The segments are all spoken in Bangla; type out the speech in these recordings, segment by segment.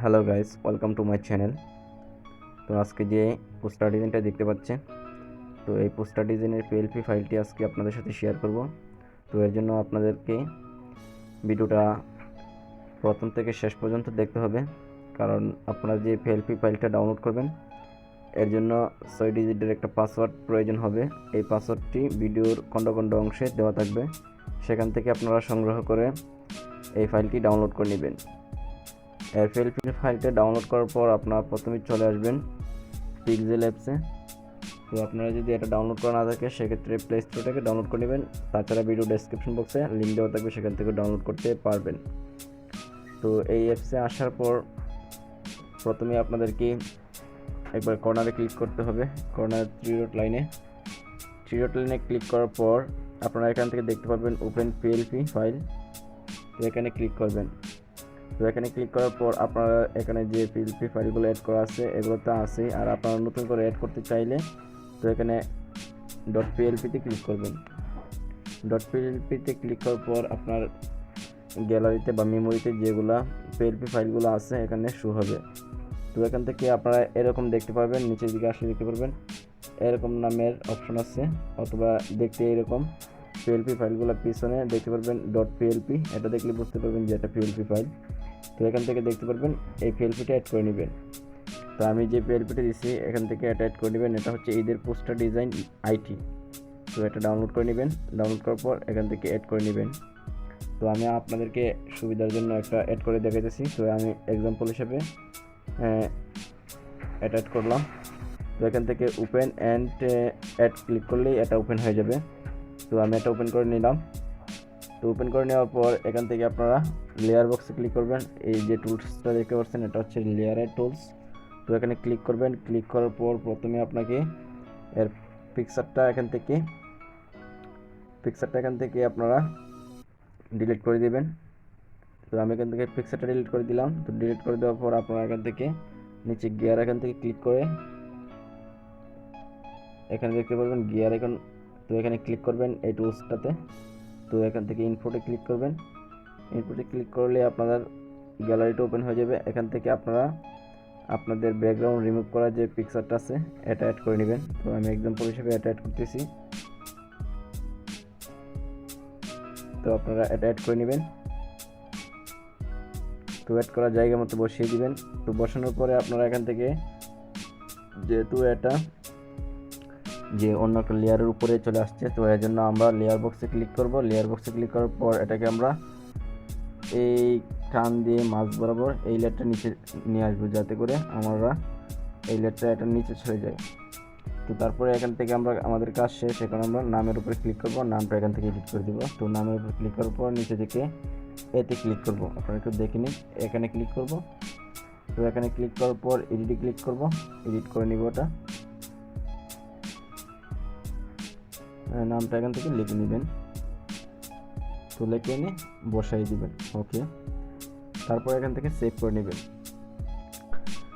Hello guys, welcome to my channel. তো আজকে যে পোস্টার ডিজাইনটা দেখতে পাচ্ছেন, তো এই পোস্টার ডিজাইনের পিএলপি ফাইলটি আজকে আপনাদের সাথে শেয়ার করব। তো এর জন্য আপনাদেরকে ভিডিওটা প্রথম থেকে শেষ পর্যন্ত দেখতে হবে, কারণ আপনারা যে পিএলপি ফাইলটা ডাউনলোড করবেন এর জন্য 6 ডিজিটের একটা পাসওয়ার্ড প্রয়োজন হবে। এই পাসওয়ার্ডটি ভিডিওর খণ্ড খণ্ড অংশে দেওয়া থাকবে, সেখান থেকে আপনারা সংগ্রহ করে এই ফাইলটি ডাউনলোড করে নেবেন। এই পিএলপি ফাইলটা ডাউনলোড করার পর আপনারা প্রথমে চলে আসবেন পিক্সেল অ্যাপসে। তো আপনারা যদি এটা ডাউনলোড করা না থাকে সেক্ষেত্রে প্লে স্টোর থেকে ডাউনলোড করে নেবেন, তাছাড়া ভিডিও ডেসক্রিপশন বক্সে লিঙ্ক দেওয়া থাকবে, সেখান থেকে ডাউনলোড করতে পারবেন। তো এই অ্যাপসে আসার পর প্রথমে আপনাদেরকে একবার কর্নারে ক্লিক করতে হবে, কর্নার থ্রি ডট লাইনে ক্লিক করার পর আপনারা এখান থেকে দেখতে পারবেন ওপেন পিএলপি ফাইল। তো এখানে ক্লিক করবেন। তো এখানে ক্লিক করার পর আপনারা এখানে যে পিএলপি ফাইলগুলো অ্যাড করা আছে এগুলো তো আছেই, আর আপনারা নতুন করে অ্যাড করতে চাইলে তো এখানে ডট পিএলপিতে ক্লিক করবেন। ডট পিএলপিতে ক্লিক করার পর আপনার গ্যালারিতে বা মেমোরিতে যেগুলা পিএলপি ফাইলগুলো আছে এখানে শো হবে। তো এখান থেকে আপনারা এরকম দেখতে পারবেন, নিচের দিকে আসলে দেখতে পারবেন এরকম নামের অপশন আছে, অথবা দেখতে এরকম পিএলপি ফাইলগুলো পিছনে দেখতে পারবেন ডট পিএলপি, এটা দেখলে বুঝতে পারবেন যে এটা পিএলপি ফাইল। তো এখান থেকে দেখতে পারবেন এই পিএলপিটা অ্যাড করে নেবেন। তো আমি যে পিএলপিটা দিচ্ছি এখান থেকে এটা অ্যাড করে নেবেন, এটা হচ্ছে ঈদের পোস্টার ডিজাইন আইটি। তো এটা ডাউনলোড করে নেবেন, ডাউনলোড করার পর এখান থেকে অ্যাড করে নেবেন। তো আমি আপনাদেরকে সুবিধার জন্য একটা অ্যাড করে দেখাইতেছি। তো আমি এক্সাম্পল হিসেবে এটা অ্যাড করলাম। তো এখান থেকে ওপেন অ্যান্ড অ্যাড ক্লিক করলেই এটা ওপেন হয়ে যাবে। তো আমি এটা ওপেন করে নিলাম। তো ওপেন করে নেওয়ার পর এখান থেকে আপনারা লেয়ার বক্সে ক্লিক করবেন। এই যে টুলসটা দেখতে পাচ্ছেন এটা হচ্ছে লেয়ারের টুলস। তো এখানে ক্লিক করবেন। ক্লিক করার পর প্রথমে আপনাকে এর পিকচারটা এখান থেকে আপনারা ডিলিট করে দিবেন। তো আমি এখান থেকে পিকচারটা ডিলিট করে দিলাম। তো ডিলিট করে দেওয়ার পর আপনারা এখান থেকে নিচে গিয়ার এখান থেকে ক্লিক করে এখানে দেখতে পারবেন গিয়ার এখন। তো এখানে ক্লিক করবেন এই টুলসটাতে। তো এখান থেকে ইনফোটে ক্লিক করবেন। ইনফোটে ক্লিক করলে আপনাদের গ্যালারিটা ওপেন হয়ে যাবে। এখান থেকে আপনারা আপনাদের ব্যাকগ্রাউন্ড রিমুভ করা যে পিকচারটা আছে এটা অ্যাড করে নেবেন। তো আমি এক্সাম্পল হিসেবে এটা অ্যাড করতেছি। তো আপনারা এটা অ্যাড করে নেবেন। তো অ্যাড করার জায়গা মতো বসিয়ে দিবেন। তো বসানোর পরে আপনারা এখান থেকে যেহেতু এটা যে অন্য একটা লেয়ারের উপরে চলে আসছে, তো এর জন্য আমরা লেয়ার বক্সে ক্লিক করব। লেয়ার বক্সে ক্লিক করার পর এটাকে আমরা এই টান দিয়ে মাঝ বরাবর এই লেয়ারটা নিচে নিয়ে আসবো, যাতে করে আমরা এই লেয়ারটা এটা নিচে ছেড়ে যায়। তো তারপরে এখান থেকে আমরা আমাদের কাজ শেষ। এখন আমরা নামের উপরে ক্লিক করব, নামটা এখান থেকে এডিট করে দিব। তো নামের উপরে ক্লিক করার পর নিচে দিকে এতে ক্লিক করব, আপনারা একটু দেখে নিন। এখানে ক্লিক করব। তো এখানে ক্লিক করার পর এডিটে ক্লিক করব, এডিট করে নিব। ওটা নামটা এখান থেকে লিখে নেবেন। তো লিখে এনে বসাই দিবেন। ওকে, তারপর এখান থেকে সেভ করে নেবেন।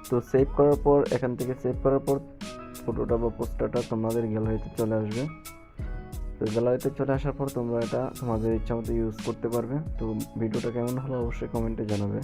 তো সেভ করার পর এখান থেকে ফটোটা বা পোস্টারটা তোমাদের গ্যালারিতে চলে আসবে। তো গ্যালারিতে চলে আসার পর তোমরা এটা তোমাদের ইচ্ছা মতো ইউজ করতে পারবে। তো ভিডিওটা কেমন হলো অবশ্যই কমেন্টে জানাবে।